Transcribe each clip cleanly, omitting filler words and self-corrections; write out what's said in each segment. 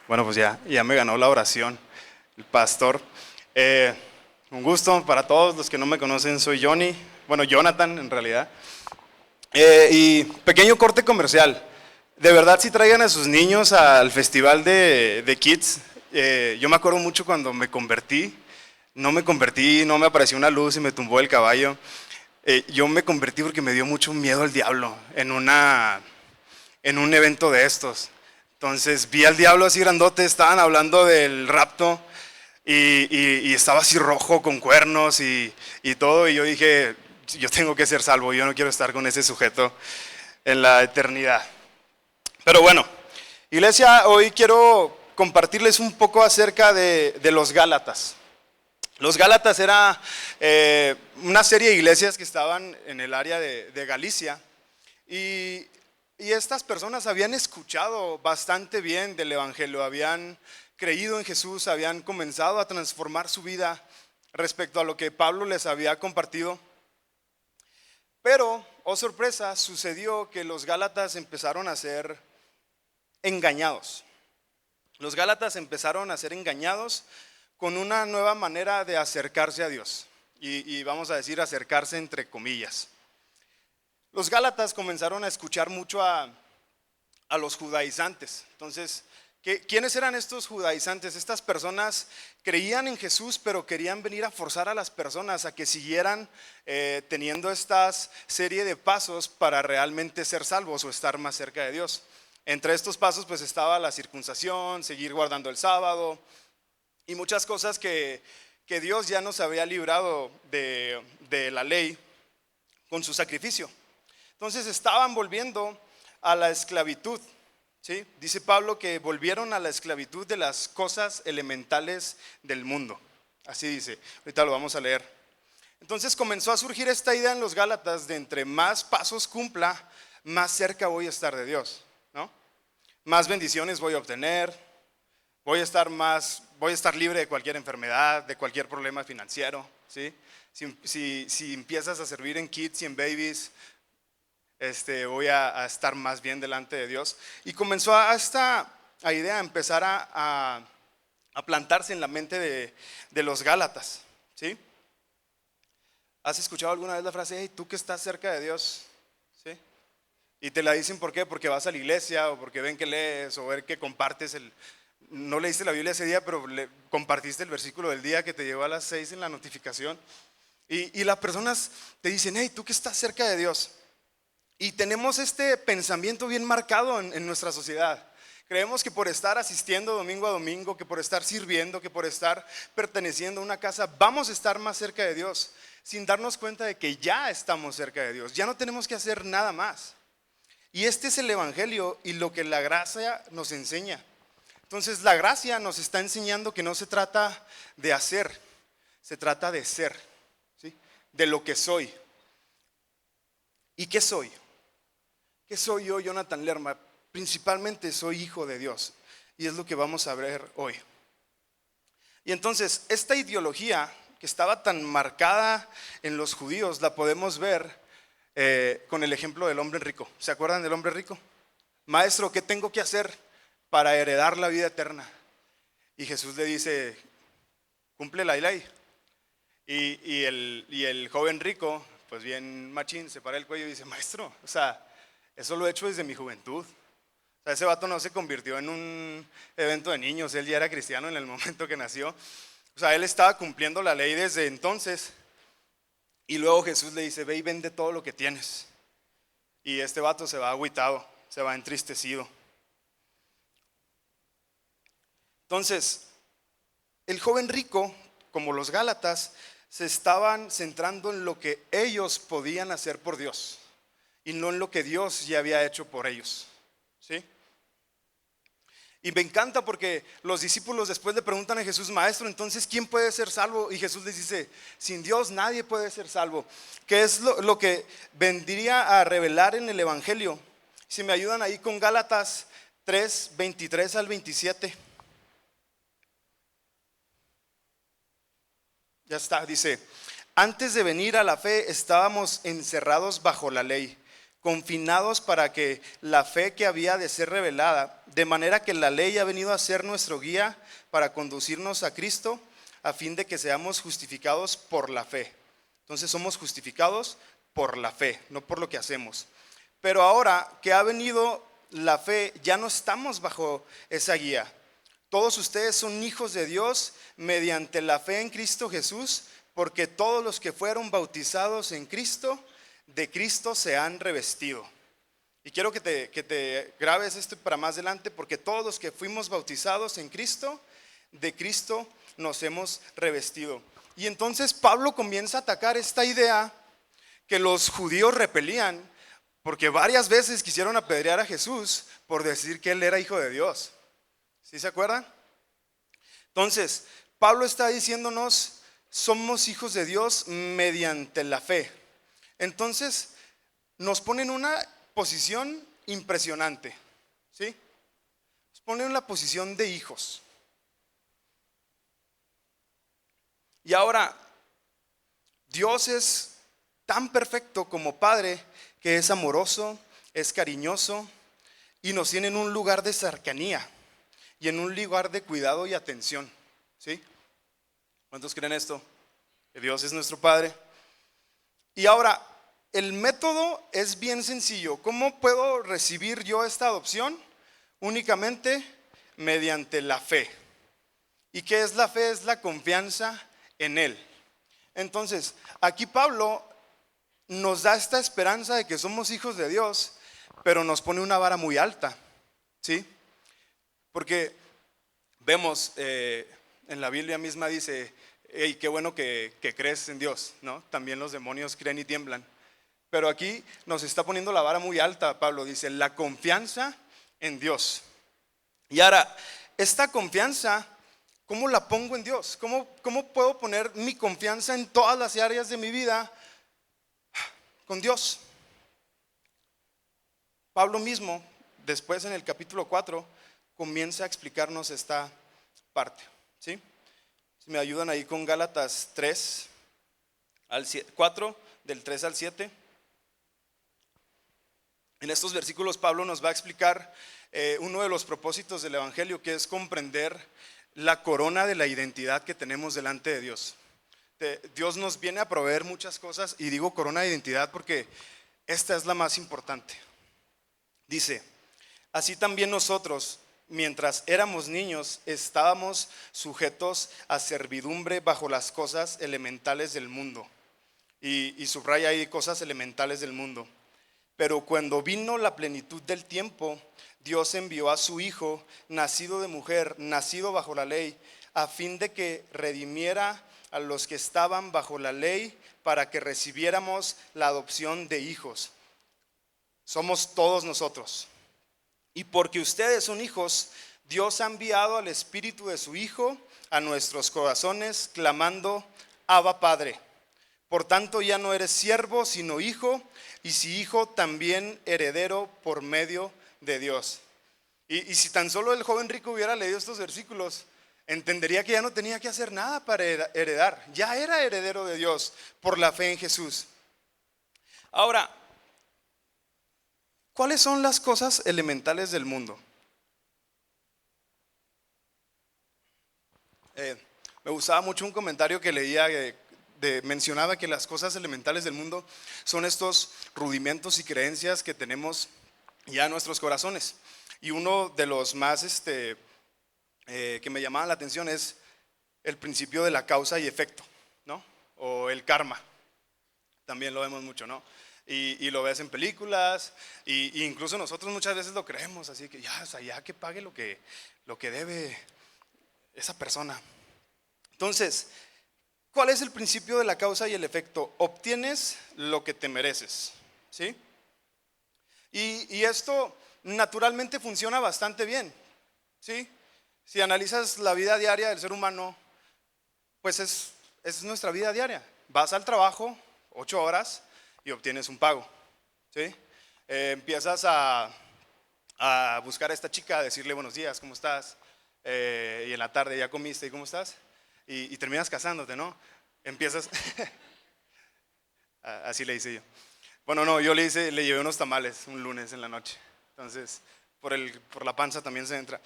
Bueno, pues ya me ganó la oración el pastor. Un gusto para todos los que no me conocen, soy Johnny, bueno, Jonathan en realidad. Y pequeño corte comercial. De verdad, si traigan a sus niños al festival de Kids. Yo me acuerdo mucho cuando me convertí. No me convertí, no me apareció una luz y me tumbó el caballo. Yo me convertí porque me dio mucho miedo al diablo en un evento de estos. Entonces vi al diablo así grandote, estaban hablando del rapto y estaba así rojo con cuernos y todo. Y yo dije, yo tengo que ser salvo, yo no quiero estar con ese sujeto en la eternidad. Pero bueno, iglesia, hoy quiero compartirles un poco acerca de los Gálatas. Los Gálatas era una serie de iglesias que estaban en el área de Galicia y, y estas personas habían escuchado bastante bien del Evangelio, habían creído en Jesús, habían comenzado a transformar su vida respecto a lo que Pablo les había compartido. Pero, oh sorpresa, sucedió que los Gálatas empezaron a ser engañados. Los Gálatas empezaron a ser engañados con una nueva manera de acercarse a Dios. Y vamos a decir acercarse entre comillas. Los Gálatas comenzaron a escuchar mucho a los judaizantes. Entonces, ¿quiénes eran estos judaizantes? Estas personas creían en Jesús, pero querían venir a forzar a las personas a que siguieran teniendo esta serie de pasos para realmente ser salvos o estar más cerca de Dios. Entre estos pasos pues estaba la circuncisión, seguir guardando el sábado y muchas cosas que Dios ya nos había librado de la ley con su sacrificio. Entonces estaban volviendo a la esclavitud, ¿sí? Dice Pablo que volvieron a la esclavitud de las cosas elementales del mundo. Así dice, ahorita lo vamos a leer. Entonces comenzó a surgir esta idea en los Gálatas de entre más pasos cumpla, más cerca voy a estar de Dios, ¿no? Más bendiciones voy a obtener, voy a estar libre de cualquier enfermedad, de cualquier problema financiero, ¿sí? Si empiezas a servir en kids y en babies, voy a estar más bien delante de Dios. Y comenzó esta idea a empezar a plantarse en la mente de los Gálatas, ¿sí? ¿Has escuchado alguna vez la frase, hey, tú que estás cerca de Dios? ¿Sí? Y te la dicen, ¿por qué? Porque vas a la iglesia o porque ven que lees o ver que compartes no leíste la Biblia ese día, pero compartiste el versículo del día que te llegó a las 6 en la notificación. Y las personas te dicen, hey, tú que estás cerca de Dios. Y tenemos este pensamiento bien marcado en nuestra sociedad. Creemos que por estar asistiendo domingo a domingo, que por estar sirviendo, que por estar perteneciendo a una casa, vamos a estar más cerca de Dios, sin darnos cuenta de que ya estamos cerca de Dios. Ya no tenemos que hacer nada más. Y este es el Evangelio y lo que la gracia nos enseña. Entonces la gracia nos está enseñando que no se trata de hacer, se trata de ser, ¿sí? De lo que soy. ¿Y qué soy? ¿Qué soy yo, Jonathan Lerma? Principalmente soy hijo de Dios y es lo que vamos a ver hoy. Y entonces esta ideología que estaba tan marcada en los judíos la podemos ver con el ejemplo del hombre rico. ¿Se acuerdan del hombre rico? Maestro, ¿qué tengo que hacer para heredar la vida eterna? Y Jesús le dice, cumple la ley. Y el joven rico, pues bien machín, se para el cuello y dice, maestro, o sea, eso lo he hecho desde mi juventud. O sea, ese vato no se convirtió en un evento de niños, él ya era cristiano en el momento que nació. O sea, él estaba cumpliendo la ley desde entonces. Y luego Jesús le dice, ve y vende todo lo que tienes. Y este vato se va agüitado, se va entristecido. Entonces, el joven rico, como los Gálatas, se estaban centrando en lo que ellos podían hacer por Dios y no en lo que Dios ya había hecho por ellos, ¿sí? Y me encanta porque los discípulos después le preguntan a Jesús, maestro, entonces ¿quién puede ser salvo? Y Jesús les dice, sin Dios nadie puede ser salvo. ¿Qué es lo que vendría a revelar en el Evangelio? Si me ayudan ahí con Gálatas 3, 23 al 27. Ya está, dice, antes de venir a la fe estábamos encerrados bajo la ley, confinados para que la fe que había de ser revelada, de manera que la ley ha venido a ser nuestro guía para conducirnos a Cristo, a fin de que seamos justificados por la fe. Entonces somos justificados por la fe, no por lo que hacemos. Pero ahora que ha venido la fe, ya no estamos bajo esa guía. Todos ustedes son hijos de Dios mediante la fe en Cristo Jesús, porque todos los que fueron bautizados en Cristo, de Cristo se han revestido. Y quiero que te grabes esto para más adelante, porque todos los que fuimos bautizados en Cristo, de Cristo nos hemos revestido. Y entonces Pablo comienza a atacar esta idea que los judíos repelían, porque varias veces quisieron apedrear a Jesús por decir que él era hijo de Dios. ¿Sí se acuerdan? Entonces, Pablo está diciéndonos, somos hijos de Dios mediante la fe. Entonces, nos pone en una posición impresionante, ¿sí? Nos pone en la posición de hijos. Y ahora, Dios es tan perfecto como Padre, que es amoroso, es cariñoso y nos tiene en un lugar de cercanía y en un lugar de cuidado y atención, ¿sí? ¿Cuántos creen esto? Que Dios es nuestro Padre. Y ahora, el método es bien sencillo. ¿Cómo puedo recibir yo esta adopción? Únicamente mediante la fe. ¿Y qué es la fe? Es la confianza en Él. Entonces, aquí Pablo nos da esta esperanza de que somos hijos de Dios, pero nos pone una vara muy alta, ¿sí? Porque vemos en la Biblia misma dice, hey, qué bueno que crees en Dios, ¿no? También los demonios creen y tiemblan. Pero aquí nos está poniendo la vara muy alta, Pablo dice, la confianza en Dios. Y ahora, esta confianza, ¿cómo la pongo en Dios? ¿Cómo puedo poner mi confianza en todas las áreas de mi vida con Dios? Pablo mismo, después en el capítulo 4, comienza a explicarnos esta parte, ¿sí? Si me ayudan ahí con Gálatas 3 al 7, 4, del 3 al 7. En estos versículos Pablo nos va a explicar uno de los propósitos del Evangelio, que es comprender la corona de la identidad que tenemos delante de Dios. Dios nos viene a proveer muchas cosas, y digo corona de identidad porque esta es la más importante. Dice, así también nosotros, mientras éramos niños, estábamos sujetos a servidumbre bajo las cosas elementales del mundo. Y subraya ahí cosas elementales del mundo. Pero cuando vino la plenitud del tiempo, Dios envió a su Hijo, nacido de mujer, nacido bajo la ley, a fin de que redimiera a los que estaban bajo la ley, para que recibiéramos la adopción de hijos. Somos todos nosotros. Y porque ustedes son hijos, Dios ha enviado al Espíritu de su Hijo a nuestros corazones, clamando, Abba Padre. Por tanto, ya no eres siervo, sino hijo, y si hijo, también heredero por medio de Dios. Y si tan solo el joven rico hubiera leído estos versículos, entendería que ya no tenía que hacer nada para heredar. Ya era heredero de Dios por la fe en Jesús. Ahora, ¿cuáles son las cosas elementales del mundo? Me gustaba mucho un comentario que leía mencionaba que las cosas elementales del mundo son estos rudimentos y creencias que tenemos ya en nuestros corazones. Y uno de los más que me llamaban la atención es el principio de la causa y efecto, ¿no? O el karma. También lo vemos mucho, ¿no? Y lo ves en películas, y incluso nosotros muchas veces lo creemos, así que ya, o sea, ya que pague lo que debe esa persona. Entonces, ¿cuál es el principio de la causa y el efecto? Obtienes lo que te mereces, ¿sí? Y esto naturalmente funciona bastante bien, ¿sí? Si analizas la vida diaria del ser humano, pues es nuestra vida diaria. Vas al trabajo, 8 horas, y obtienes un pago, ¿sí? Empiezas a buscar a esta chica, a decirle buenos días, ¿cómo estás? Y en la tarde, ¿ya comiste? ¿Y cómo estás? Y terminas casándote, ¿no? Empiezas, así le hice yo. Bueno, no, le llevé unos tamales un lunes en la noche. Entonces, por la panza también se entra.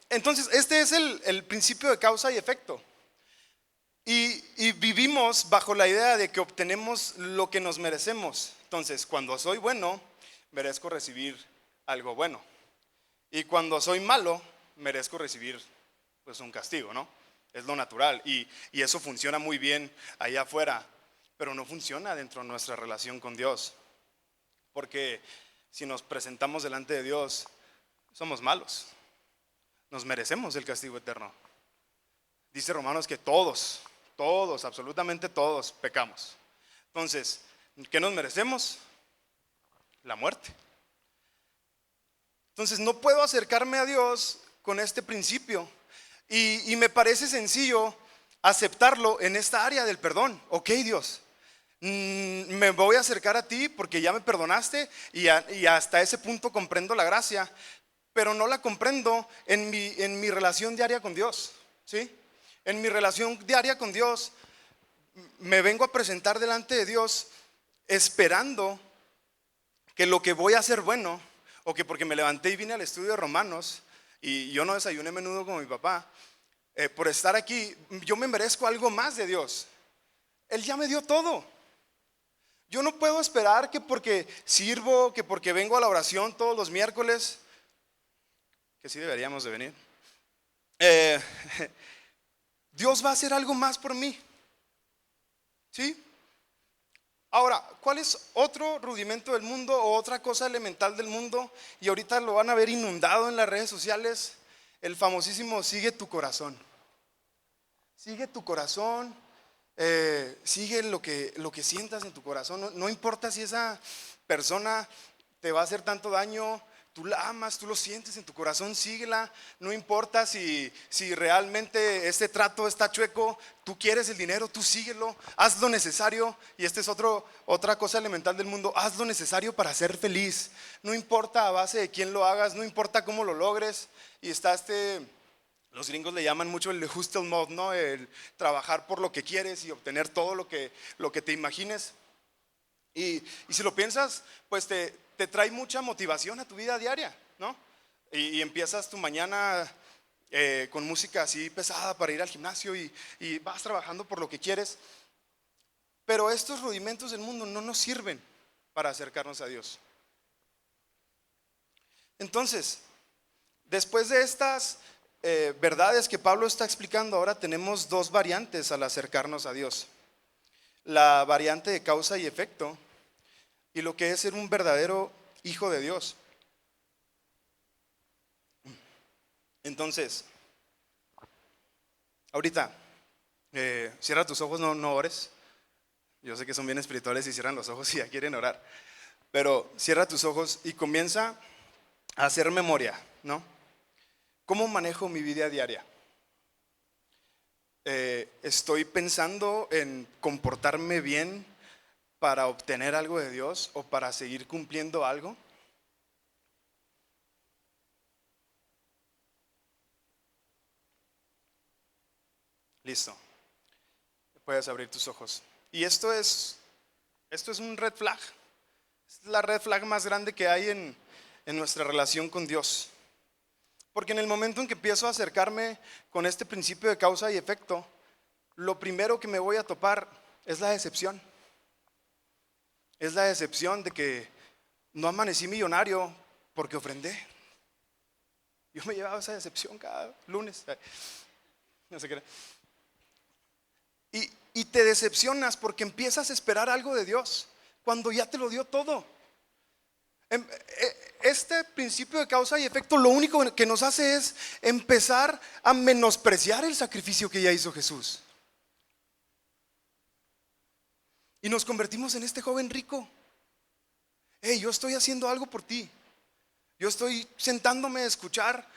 Entonces, este es el principio de causa y efecto. Y vivimos bajo la idea de que obtenemos lo que nos merecemos. Entonces, cuando soy bueno, merezco recibir algo bueno. Y cuando soy malo, merezco recibir pues un castigo, ¿no? Es lo natural. Y eso funciona muy bien allá afuera, pero no funciona dentro de nuestra relación con Dios. Porque si nos presentamos delante de Dios, somos malos. Nos merecemos el castigo eterno. Dice Romanos que todos, absolutamente todos pecamos. Entonces, ¿qué nos merecemos? La muerte. Entonces, no puedo acercarme a Dios con este principio. Y me parece sencillo aceptarlo en esta área del perdón. Ok, Dios, me voy a acercar a ti porque ya me perdonaste y hasta ese punto comprendo la gracia, pero no la comprendo en mi relación diaria con Dios, ¿sí? En mi relación diaria con Dios me vengo a presentar delante de Dios esperando que lo que voy a hacer bueno, o que porque me levanté y vine al estudio de Romanos y yo no desayuné menudo como mi papá, por estar aquí, yo me merezco algo más de Dios. Él ya me dio todo. Yo no puedo esperar que porque sirvo, que porque vengo a la oración todos los miércoles, que sí deberíamos de venir, Dios va a hacer algo más por mí. ¿Sí? Ahora, ¿cuál es otro rudimento del mundo o otra cosa elemental del mundo? Y ahorita lo van a ver inundado en las redes sociales, el famosísimo sigue tu corazón. Sigue tu corazón, sigue lo que sientas en tu corazón. No importa si esa persona te va a hacer tanto daño, tú la amas, tú lo sientes en tu corazón, síguela. No importa si realmente este trato está chueco, tú quieres el dinero, tú síguelo, haz lo necesario. Y esta es otra cosa elemental del mundo, haz lo necesario para ser feliz. No importa a base de quién lo hagas, no importa cómo lo logres. Y está los gringos le llaman mucho el hustle mode, ¿no? El trabajar por lo que quieres y obtener todo lo que te imagines. Y si lo piensas, pues te trae mucha motivación a tu vida diaria, ¿no? Y empiezas tu mañana con música así pesada para ir al gimnasio y vas trabajando por lo que quieres. Pero estos rudimentos del mundo no nos sirven para acercarnos a Dios. Entonces, después de estas verdades que Pablo está explicando, ahora tenemos dos variantes al acercarnos a Dios. La variante de causa y efecto y lo que es ser un verdadero hijo de Dios. Entonces, ahorita, cierra tus ojos, no ores. Yo sé que son bien espirituales y cierran los ojos y ya quieren orar. Pero cierra tus ojos y comienza a hacer memoria, ¿no? ¿Cómo manejo mi vida diaria? ¿Estoy pensando en comportarme bien para obtener algo de Dios o para seguir cumpliendo algo? Listo. Puedes abrir tus ojos. Y esto es un red flag. Es la red flag más grande que hay en nuestra relación con Dios. Porque en el momento en que empiezo a acercarme con este principio de causa y efecto, lo primero que me voy a topar es la decepción. Es la decepción de que no amanecí millonario porque ofrendé. Yo me llevaba esa decepción cada lunes. No sé qué. Y te decepcionas porque empiezas a esperar algo de Dios cuando ya te lo dio todo. Este principio de causa y efecto lo único que nos hace es empezar a menospreciar el sacrificio que ya hizo Jesús. Y nos convertimos en este joven rico. Hey, yo estoy haciendo algo por ti. Yo estoy sentándome a escuchar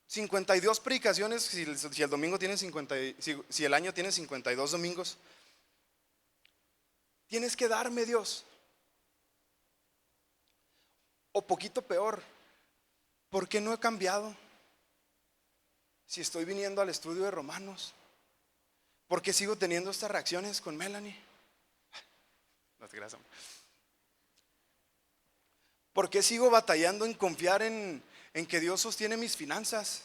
52 predicaciones, si el domingo tiene 50, si el año tiene 52 domingos. Tienes que darme, Dios. O poquito peor, ¿por qué no he cambiado? Si estoy viniendo al estudio de Romanos, ¿por qué sigo teniendo estas reacciones con Melanie? No te creas, hombre. ¿Por qué sigo batallando en confiar en que Dios sostiene mis finanzas?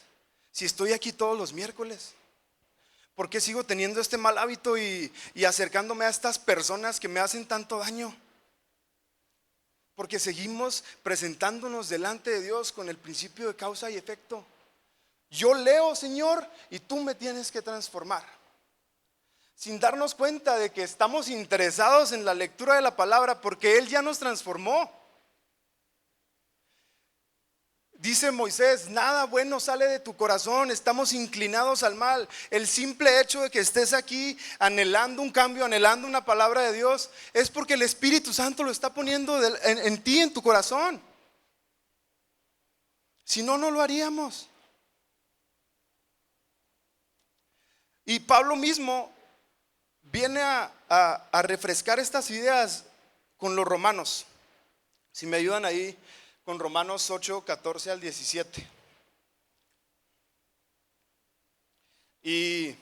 Si estoy aquí todos los miércoles. ¿Por qué sigo teniendo este mal hábito y acercándome a estas personas que me hacen tanto daño? Porque seguimos presentándonos delante de Dios con el principio de causa y efecto. Yo leo, Señor, y tú me tienes que transformar. Sin darnos cuenta de que estamos interesados en la lectura de la palabra porque Él ya nos transformó. Dice Moisés, nada bueno sale de tu corazón, estamos inclinados al mal. El simple hecho de que estés aquí anhelando un cambio, anhelando una palabra de Dios, es porque el Espíritu Santo lo está poniendo en ti, en tu corazón. Si no, no lo haríamos. Y Pablo mismo viene a refrescar estas ideas con los romanos. Si me ayudan ahí con Romanos 8, 14 al 17. Y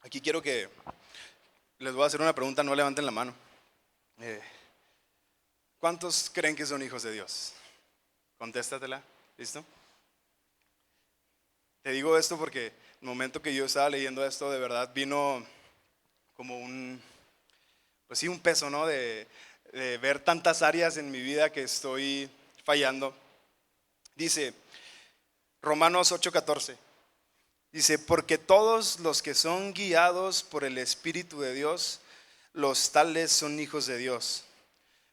aquí quiero que les voy a hacer una pregunta, no levanten la mano. ¿Cuántos creen que son hijos de Dios? Contéstatela, ¿listo? Te digo esto porque el momento que yo estaba leyendo esto, de verdad vino como pues sí, un peso, ¿no? De ver tantas áreas en mi vida que estoy fallando. Dice Romanos 8:14, dice, porque todos los que son guiados por el Espíritu de Dios, los tales son hijos de Dios.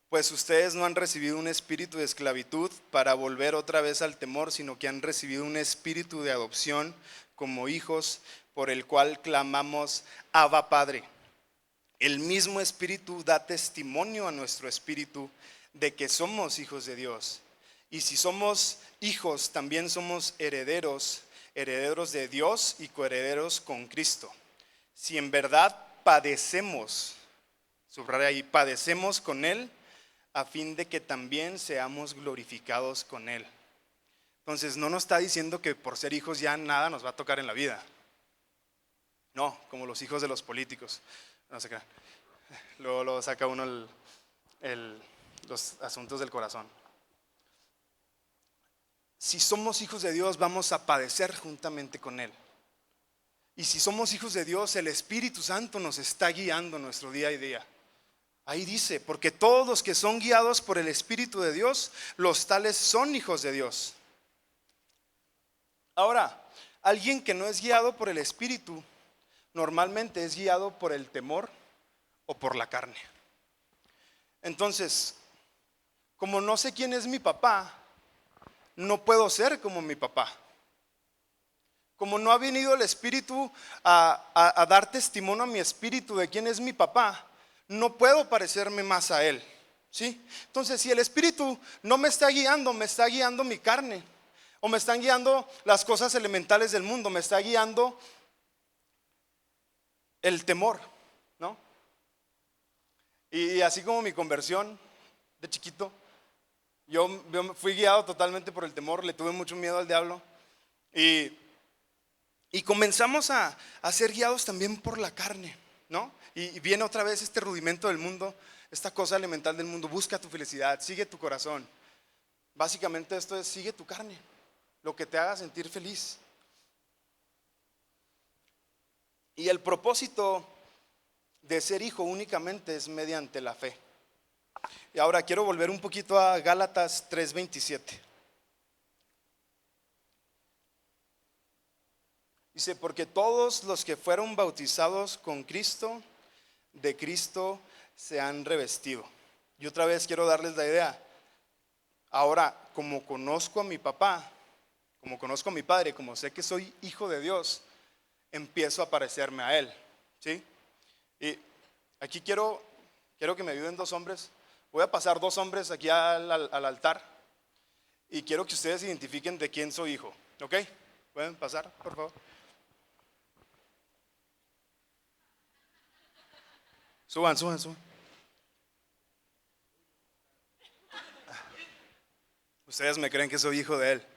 Pues ustedes no han recibido un espíritu de esclavitud para volver otra vez al temor, sino que han recibido un espíritu de adopción como hijos, por el cual clamamos, Abba Padre. El mismo Espíritu da testimonio a nuestro espíritu de que somos hijos de Dios. Y si somos hijos, también somos herederos, herederos de Dios y coherederos con Cristo. Si en verdad padecemos, subraya ahí, padecemos con Él, a fin de que también seamos glorificados con Él. Entonces no nos está diciendo que por ser hijos ya nada nos va a tocar en la vida. No, como los hijos de los políticos. No sé qué. Luego saca uno los asuntos del corazón. Si somos hijos de Dios, vamos a padecer juntamente con Él. Y si somos hijos de Dios, el Espíritu Santo nos está guiando nuestro día a día. Ahí dice, porque todos los que son guiados por el Espíritu de Dios, los tales son hijos de Dios. Ahora, alguien que no es guiado por el Espíritu, normalmente es guiado por el temor o por la carne. Entonces, como no sé quién es mi papá, no puedo ser como mi papá. Como no ha venido el Espíritu a dar testimonio a mi espíritu de quién es mi papá, no puedo parecerme más a Él, ¿sí? Entonces, si el Espíritu no me está guiando mi carne, o me están guiando las cosas elementales del mundo, me está guiando el temor, ¿no? Y así como mi conversión de chiquito, yo fui guiado totalmente por el temor, le tuve mucho miedo al diablo, y comenzamos a ser guiados también por la carne, ¿no? Y viene otra vez este rudimento del mundo, esta cosa elemental del mundo, busca tu felicidad, sigue tu corazón. Básicamente esto es, sigue tu carne, lo que te haga sentir feliz. Y el propósito de ser hijo únicamente es mediante la fe. Y ahora quiero volver un poquito a Gálatas 3:27. Dice, porque todos los que fueron bautizados con Cristo, de Cristo se han revestido. Y otra vez quiero darles la idea. Ahora, como conozco a mi papá, como conozco a mi padre, como sé que soy hijo de Dios, empiezo a parecerme a Él, ¿sí? Y aquí quiero que me ayuden dos hombres. Voy a pasar dos hombres aquí al altar y quiero que ustedes identifiquen de quién soy hijo, ¿ok? ¿Pueden pasar, por favor? Suban. Ustedes me creen que soy hijo de Él.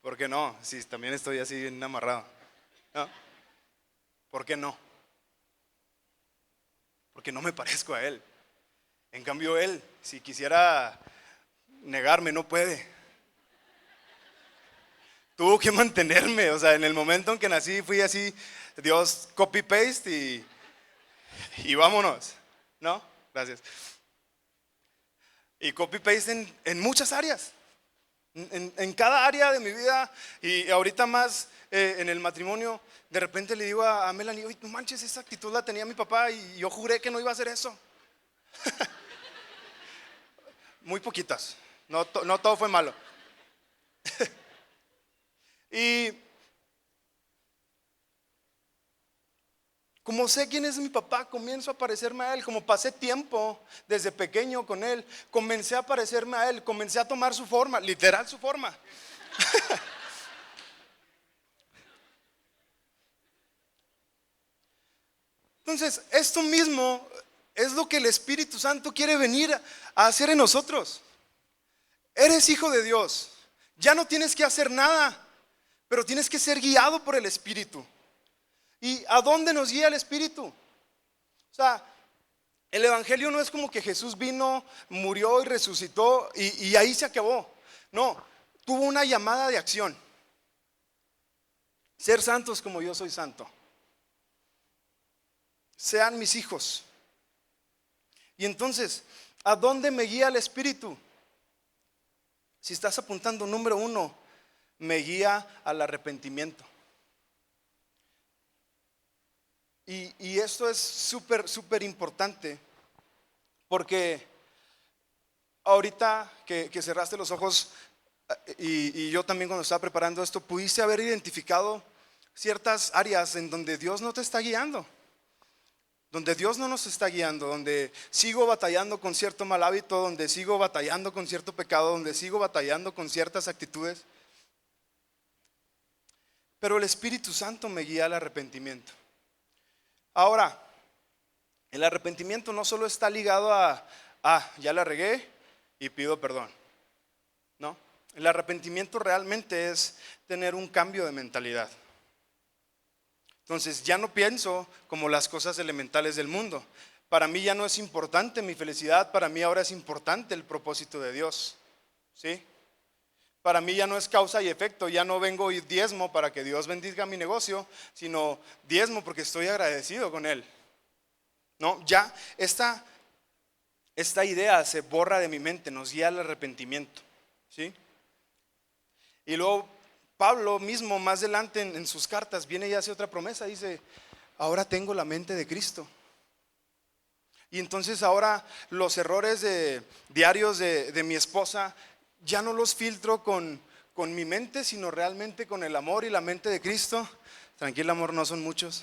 ¿Por qué no? Si también estoy así bien amarrado, ¿no? ¿Por qué no? Porque no me parezco a Él. En cambio Él, si quisiera negarme, no puede. Tuvo que mantenerme, o sea, en el momento en que nací fui así, Dios copy paste y vámonos, ¿no? Gracias. Y copy paste en muchas áreas, en cada área de mi vida y ahorita más en el matrimonio. De repente le digo a Melanie, oye, no manches, esa actitud la tenía mi papá y yo juré que no iba a hacer eso. Muy poquitas, no todo fue malo. Y como sé quién es mi papá, comienzo a parecerme a él. Como pasé tiempo desde pequeño con él, comencé a parecerme a él, comencé a tomar su forma, literal su forma. Entonces, esto mismo es lo que el Espíritu Santo quiere venir a hacer en nosotros. Eres hijo de Dios, ya no tienes que hacer nada, pero tienes que ser guiado por el Espíritu. ¿Y a dónde nos guía el Espíritu? O sea, el Evangelio no es como que Jesús vino, murió y resucitó y ahí se acabó. No, tuvo una llamada de acción. Ser santos como yo soy santo. Sean mis hijos. Y entonces, ¿a dónde me guía el Espíritu? Si estás apuntando, número 1, me guía al arrepentimiento. Y esto es súper importante, porque ahorita que cerraste los ojos y yo también cuando estaba preparando esto, pudiste haber identificado ciertas áreas en donde Dios no te está guiando, donde Dios no nos está guiando, donde sigo batallando con cierto mal hábito, donde sigo batallando con cierto pecado, donde sigo batallando con ciertas actitudes. Pero el Espíritu Santo me guía al arrepentimiento. Ahora, el arrepentimiento no solo está ligado a, ya la regué y pido perdón. No, el arrepentimiento realmente es tener un cambio de mentalidad. Entonces ya no pienso como las cosas elementales del mundo. Para mí ya no es importante mi felicidad, para mí ahora es importante el propósito de Dios. ¿Sí? Para mí ya no es causa y efecto, ya no vengo y diezmo para que Dios bendiga mi negocio, sino diezmo porque estoy agradecido con Él. No, ya esta idea se borra de mi mente, nos guía al arrepentimiento. ¿Sí? Y luego Pablo mismo más adelante en sus cartas viene y hace otra promesa, dice, ahora tengo la mente de Cristo. Y entonces ahora los errores diarios de mi esposa ya no los filtro con mi mente, sino realmente con el amor y la mente de Cristo. Tranquilo, amor, no son muchos.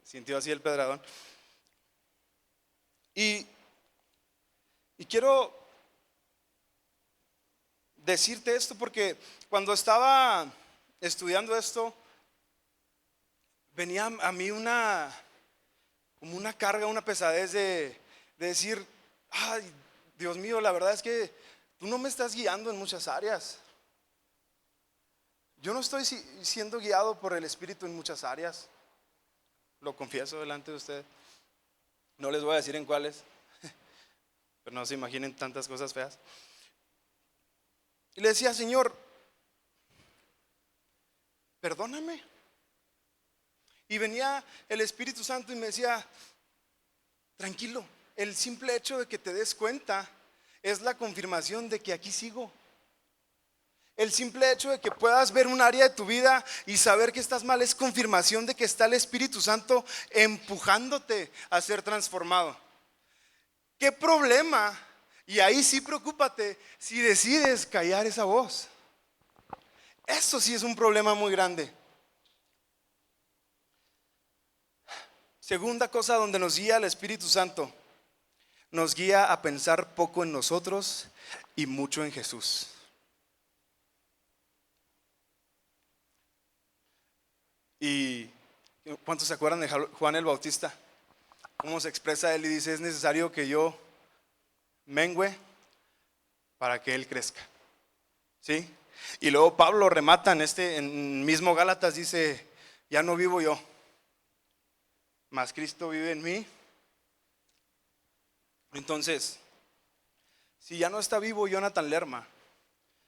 Sintió así el pedradón. Y quiero decirte esto porque cuando estaba estudiando esto, venía a mí como una carga, una pesadez de decir, ay, Dios mío, la verdad es que tú no me estás guiando en muchas áreas. Yo no estoy siendo guiado por el Espíritu en muchas áreas. Lo confieso delante de ustedes. No les voy a decir en cuáles, pero no se imaginen tantas cosas feas. Y le decía, Señor, perdóname. Y venía el Espíritu Santo y me decía, tranquilo, el simple hecho de que te des cuenta es la confirmación de que aquí sigo. El simple hecho de que puedas ver un área de tu vida y saber que estás mal es confirmación de que está el Espíritu Santo empujándote a ser transformado. ¿Qué problema? Y ahí sí preocúpate si decides callar esa voz. Eso sí es un problema muy grande. Segunda cosa donde nos guía el Espíritu Santo, nos guía a pensar poco en nosotros y mucho en Jesús. ¿Y cuántos se acuerdan de Juan el Bautista? ¿Cómo se expresa él y dice, es necesario que yo mengüe para que él crezca? ¿Sí? Y luego Pablo remata en mismo Gálatas, dice, Ya no vivo yo, mas Cristo vive en mí. Entonces, si ya no está vivo Jonathan Lerma,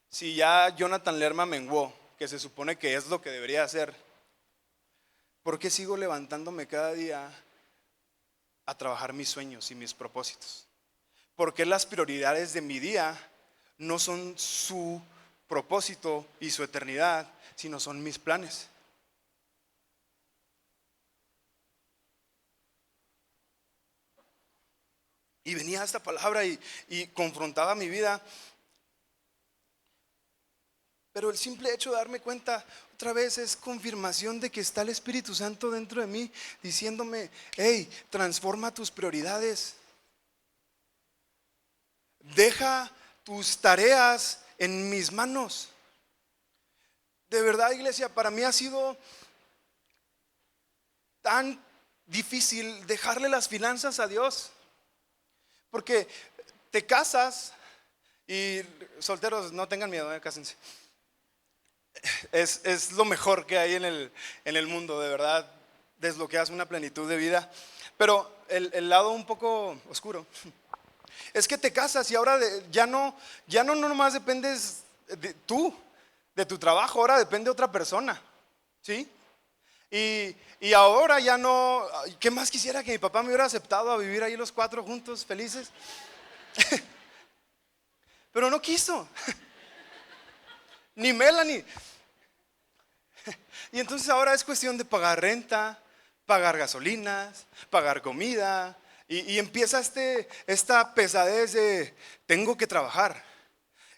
si ya Jonathan Lerma menguó, que se supone que es lo que debería hacer, ¿por qué sigo levantándome cada día a trabajar mis sueños y mis propósitos? ¿Por qué las prioridades de mi día no son su propósito y su eternidad, sino son mis planes? Y venía esta palabra y confrontaba mi vida. Pero el simple hecho de darme cuenta otra vez es confirmación de que está el Espíritu Santo dentro de mí diciéndome: hey, transforma tus prioridades. Deja tus tareas en mis manos. De verdad, iglesia, para mí ha sido tan difícil dejarle las finanzas a Dios. Porque te casas y solteros, no tengan miedo, cásense. Es lo mejor que hay en el mundo, de verdad. Desbloqueas una plenitud de vida. Pero el lado un poco oscuro es que te casas y ahora ya no nomás dependes de tu trabajo, ahora depende de otra persona, ¿sí? Y ahora ya no. ¿Qué más quisiera que mi papá me hubiera aceptado a vivir ahí los cuatro juntos, felices? Pero no quiso. Ni Melanie. Y entonces ahora es cuestión de pagar renta, pagar gasolinas, pagar comida. Y empieza esta pesadez de tengo que trabajar.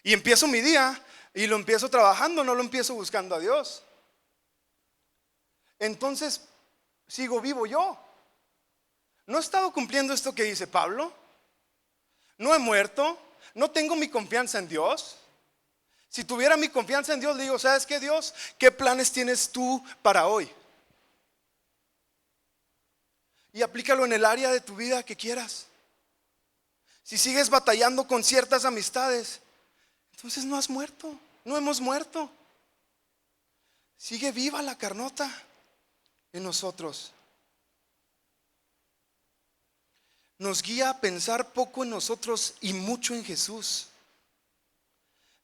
Y empiezo mi día y lo empiezo trabajando, no lo empiezo buscando a Dios. Entonces sigo vivo yo. No he estado cumpliendo esto que dice Pablo. No he muerto. No tengo mi confianza en Dios. Si tuviera mi confianza en Dios, le digo: ¿sabes qué, Dios? ¿Qué planes tienes tú para hoy? Y aplícalo en el área de tu vida que quieras. Si sigues batallando con ciertas amistades, entonces no has muerto, no hemos muerto. Sigue viva la carnota en nosotros. Nos guía a pensar poco en nosotros y mucho en Jesús.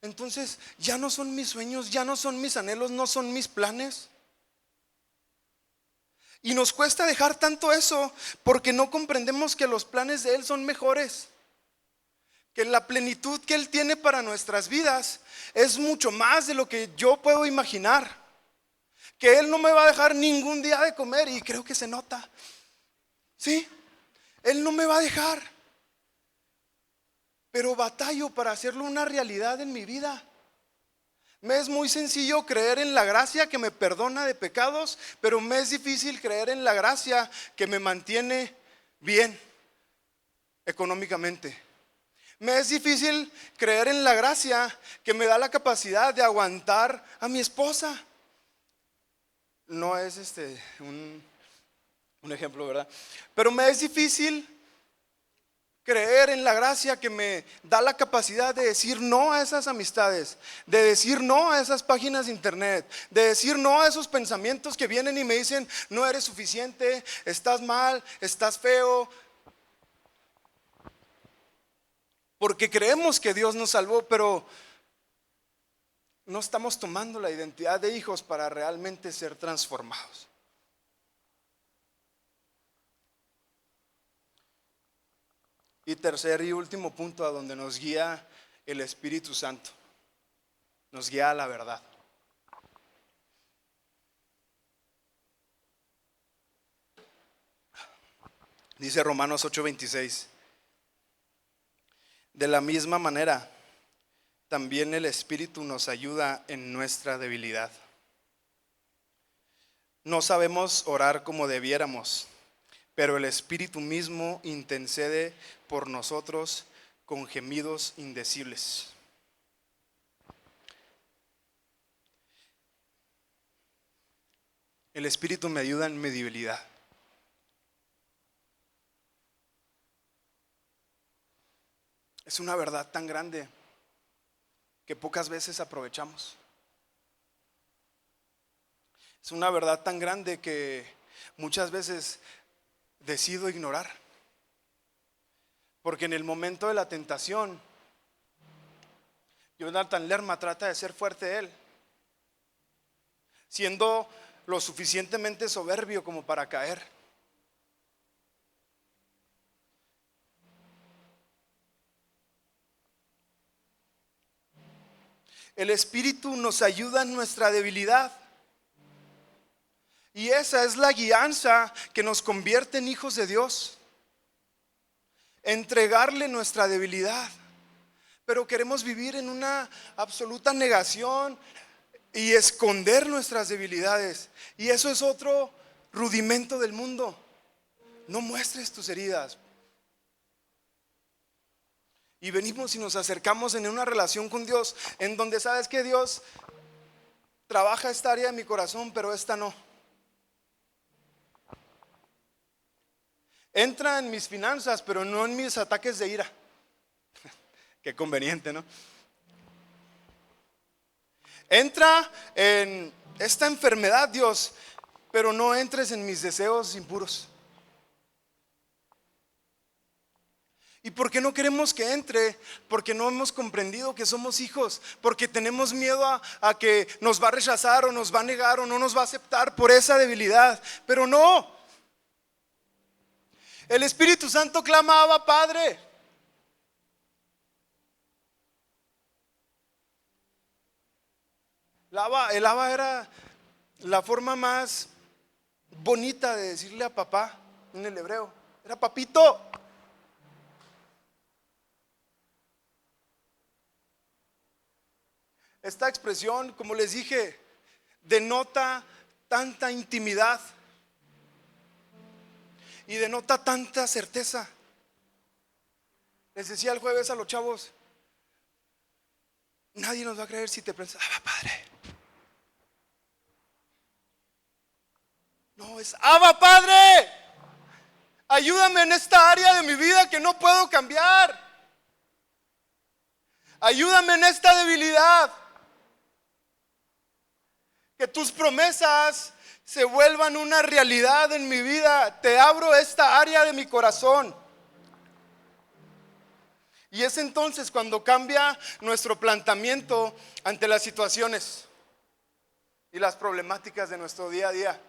Entonces ya no son mis sueños, ya no son mis anhelos, no son mis planes. Y nos cuesta dejar tanto eso porque no comprendemos que los planes de Él son mejores. Que la plenitud que Él tiene para nuestras vidas es mucho más de lo que yo puedo imaginar. Que Él no me va a dejar ningún día de comer, y creo que se nota. ¿Sí? Él no me va a dejar. Pero batallo para hacerlo una realidad en mi vida. Me es muy sencillo creer en la gracia que me perdona de pecados, pero me es difícil creer en la gracia que me mantiene bien económicamente. Me es difícil creer en la gracia que me da la capacidad de aguantar a mi esposa. No es un ejemplo, ¿verdad? Pero me es difícil creer en la gracia que me da la capacidad de decir no a esas amistades, de decir no a esas páginas de internet, de decir no a esos pensamientos que vienen y me dicen: no eres suficiente, estás mal, estás feo. Porque creemos que Dios nos salvó, pero no estamos tomando la identidad de hijos para realmente ser transformados. Y tercer y último punto a donde nos guía el Espíritu Santo. Nos guía a la verdad. Dice Romanos 8:26. De la misma manera, también el Espíritu nos ayuda en nuestra debilidad. No sabemos orar como debiéramos, pero el Espíritu mismo intercede por nosotros con gemidos indecibles. El Espíritu me ayuda en mi debilidad. Es una verdad tan grande que pocas veces aprovechamos. Es una verdad tan grande que muchas veces decido ignorar. Porque en el momento de la tentación, Jonathan Lerma trata de ser fuerte él, siendo lo suficientemente soberbio como para caer. El Espíritu nos ayuda en nuestra debilidad. Y esa es la guianza que nos convierte en hijos de Dios. Entregarle nuestra debilidad. Pero queremos vivir en una absoluta negación y esconder nuestras debilidades. Y eso es otro rudimento del mundo. No muestres tus heridas. Y venimos y nos acercamos en una relación con Dios, en donde sabes que Dios trabaja esta área de mi corazón, pero esta no. Entra en mis finanzas, pero no en mis ataques de ira. Qué conveniente, ¿no? Entra en esta enfermedad, Dios, pero no entres en mis deseos impuros. ¿Y por qué no queremos que entre? Porque no hemos comprendido que somos hijos, porque tenemos miedo a que nos va a rechazar o nos va a negar o no nos va a aceptar por esa debilidad. Pero no, el Espíritu Santo clama: Abba, Padre. El Abba era la forma más bonita de decirle a papá en el hebreo. Era papito. Esta expresión, como les dije, denota tanta intimidad y denota tanta certeza. Les decía el jueves a los chavos: nadie nos va a creer si te piensas: Abba, Padre. No, es: Abba, Padre, ayúdame en esta área de mi vida que no puedo cambiar. Ayúdame en esta debilidad. Que tus promesas se vuelvan una realidad en mi vida. Te abro esta área de mi corazón. Y es entonces cuando cambia nuestro planteamiento ante las situaciones y las problemáticas de nuestro día a día.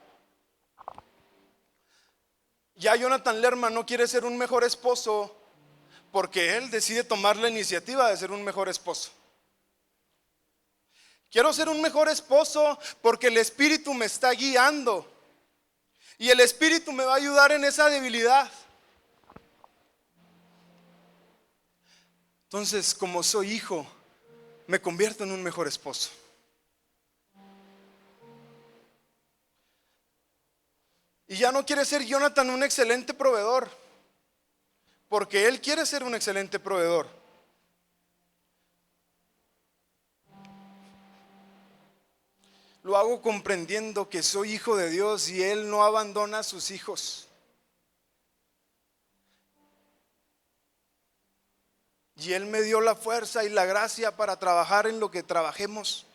Ya Jonathan Lerma no quiere ser un mejor esposo porque él decide tomar la iniciativa de ser un mejor esposo. Quiero ser un mejor esposo porque el Espíritu me está guiando y el Espíritu me va a ayudar en esa debilidad. Entonces, como soy hijo, me convierto en un mejor esposo. Y ya no quiere ser Jonathan un excelente proveedor, porque él quiere ser un excelente proveedor. Lo hago comprendiendo que soy hijo de Dios y Él no abandona a sus hijos. Y Él me dio la fuerza y la gracia para trabajar en lo que trabajemos.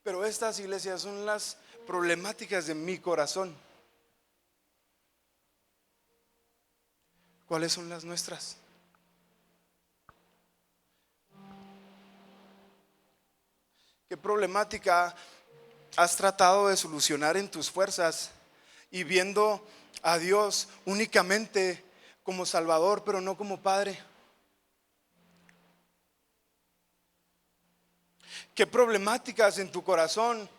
Pero estas iglesias son las problemáticas de mi corazón. ¿Cuáles son las nuestras? ¿Qué problemática has tratado de solucionar en tus fuerzas y viendo a Dios únicamente como Salvador, pero no como Padre? ¿Qué problemáticas en tu corazón,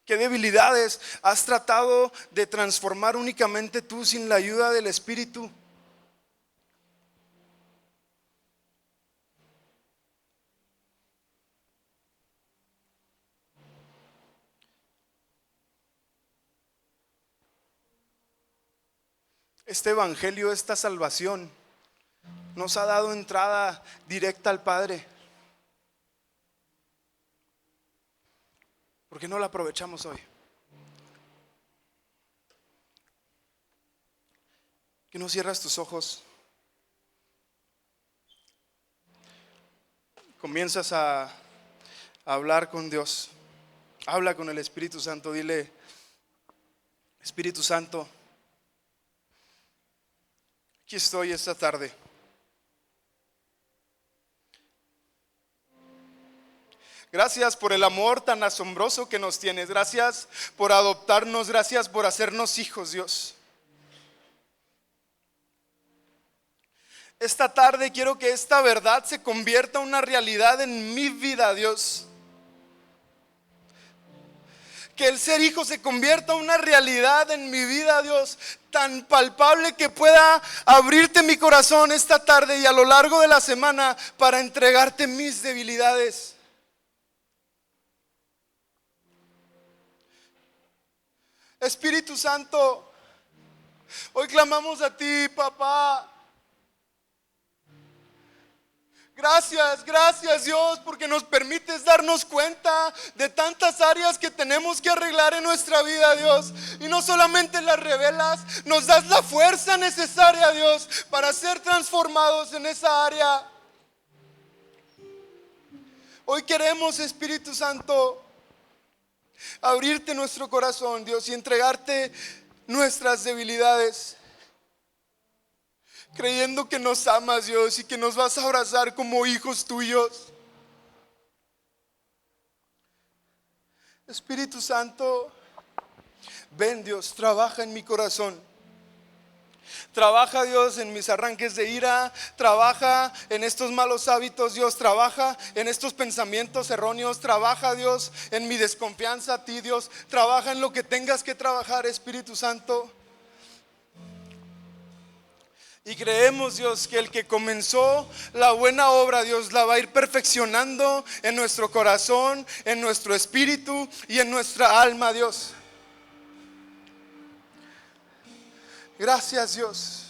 qué debilidades has tratado de transformar únicamente tú sin la ayuda del Espíritu? Este evangelio, esta salvación, nos ha dado entrada directa al Padre. ¿Por qué no la aprovechamos hoy? ¿Que no cierras tus ojos? comienzas a hablar con Dios. Habla con el Espíritu Santo, dile: Espíritu Santo, aquí estoy esta tarde. Gracias por el amor tan asombroso que nos tienes. Gracias por adoptarnos. Gracias por hacernos hijos, Dios. Esta tarde quiero que esta verdad se convierta en una realidad en mi vida, Dios. Que el ser hijo se convierta en una realidad en mi vida, Dios, tan palpable que pueda abrirte mi corazón esta tarde y a lo largo de la semana para entregarte mis debilidades. Espíritu Santo, hoy clamamos a ti, papá. Gracias Dios, porque nos permites darnos cuenta de tantas áreas que tenemos que arreglar en nuestra vida, Dios. Y no solamente las revelas, nos das la fuerza necesaria, Dios, para ser transformados en esa área. Hoy queremos, Espíritu Santo, abrirte nuestro corazón, Dios, y entregarte nuestras debilidades, creyendo que nos amas, Dios, y que nos vas a abrazar como hijos tuyos. Espíritu Santo, ven, Dios, trabaja en mi corazón. Trabaja, Dios, en mis arranques de ira. Trabaja en estos malos hábitos, Dios. Trabaja en estos pensamientos erróneos. Trabaja, Dios, en mi desconfianza a ti, Dios. Trabaja en lo que tengas que trabajar, Espíritu Santo. Y creemos, Dios, que el que comenzó la buena obra, Dios, la va a ir perfeccionando en nuestro corazón, en nuestro espíritu y en nuestra alma, Dios. Gracias, Dios.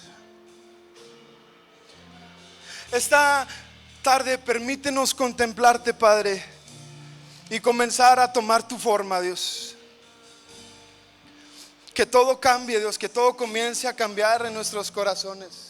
Esta tarde permítenos contemplarte, Padre, y comenzar a tomar tu forma, Dios. Que todo cambie, Dios, que todo comience a cambiar en nuestros corazones.